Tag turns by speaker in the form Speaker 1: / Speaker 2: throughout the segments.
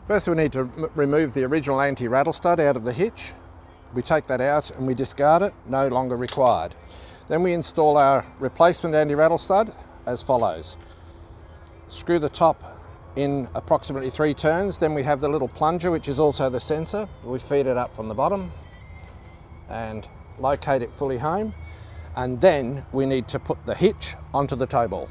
Speaker 1: First we need to remove the original anti-rattle stud out of the hitch. We take that out and we discard it, no longer required. Then we install our replacement anti-rattle stud as follows. Screw the top in approximately 3 turns, then we have the little plunger which is also the sensor. We feed it up from the bottom and locate it fully home, and then we need to put the hitch onto the tow ball.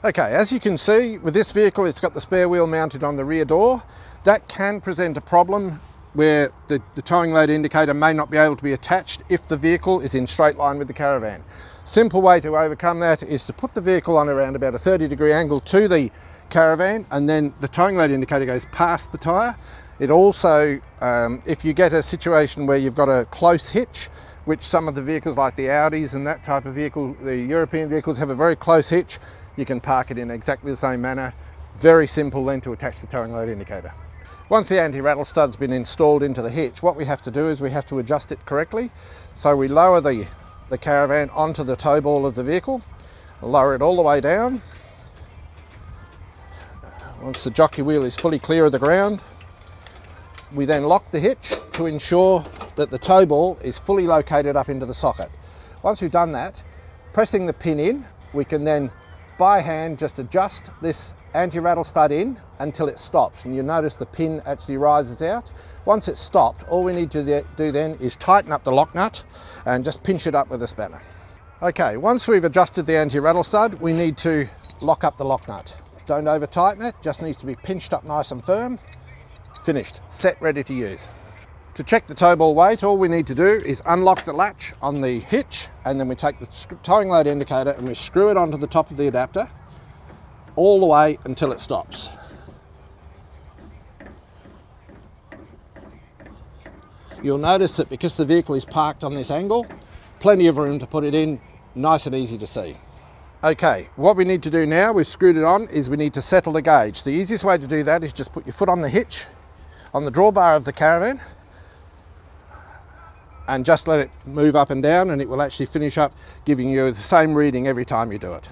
Speaker 1: Okay, as you can see with this vehicle, it's got the spare wheel mounted on the rear door. That can present a problem where the towing load indicator may not be able to be attached if the vehicle is in straight line with the caravan. Simple way to overcome that is to put the vehicle on around about a 30-degree angle to the caravan, and then the towing load indicator goes past the tyre. It also, if you get a situation where you've got a close hitch, which some of the vehicles like the Audis and that type of vehicle, the European vehicles have a very close hitch, you can park it in exactly the same manner. Very simple then to attach the towing load indicator. Once the anti-rattle stud's been installed into the hitch, what we have to do is we have to adjust it correctly. So we lower the caravan onto the tow ball of the vehicle, lower it all the way down. Once the jockey wheel is fully clear of the ground, we then lock the hitch to ensure that the tow ball is fully located up into the socket. Once we've done that, pressing the pin in, we can then by hand just adjust this anti-rattle stud in until it stops, and you'll notice the pin actually rises out. Once it's stopped, all we need to do then is tighten up the lock nut and just pinch it up with a spanner. Okay, once we've adjusted the anti-rattle stud, we need to lock up the lock nut. Don't over tighten it, just needs to be pinched up nice and firm. Finished, set, ready to use. To check the tow ball weight, all we need to do is unlock the latch on the hitch, and then we take the towing load indicator and we screw it onto the top of the adapter all the way until it stops. You'll notice that because the vehicle is parked on this angle, plenty of room to put it in, nice and easy to see. Okay, what we need to do now, we've screwed it on, is we need to settle the gauge. The easiest way to do that is just put your foot on the hitch, on the drawbar of the caravan, and just let it move up and down, and it will actually finish up giving you the same reading every time you do it.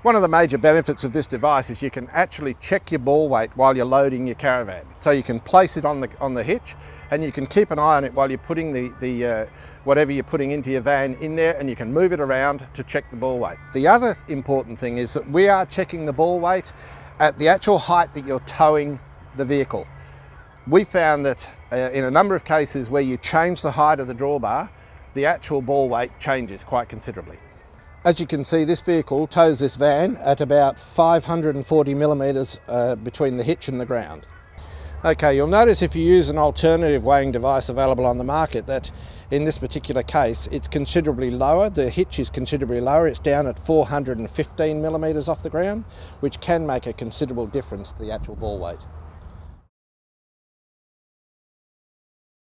Speaker 1: One of the major benefits of this device is you can actually check your ball weight while you're loading your caravan. So you can place it on the hitch, and you can keep an eye on it while you're putting the whatever you're putting into your van in there, and you can move it around to check the ball weight. The other important thing is that we are checking the ball weight at the actual height that you're towing the vehicle. We found that in a number of cases where you change the height of the drawbar, the actual ball weight changes quite considerably. As you can see, this vehicle tows this van at about 540 millimetres between the hitch and the ground. Okay, you'll notice if you use an alternative weighing device available on the market that in this particular case it's considerably lower. The hitch is considerably lower. It's down at 415 millimetres off the ground, which can make a considerable difference to the actual ball weight.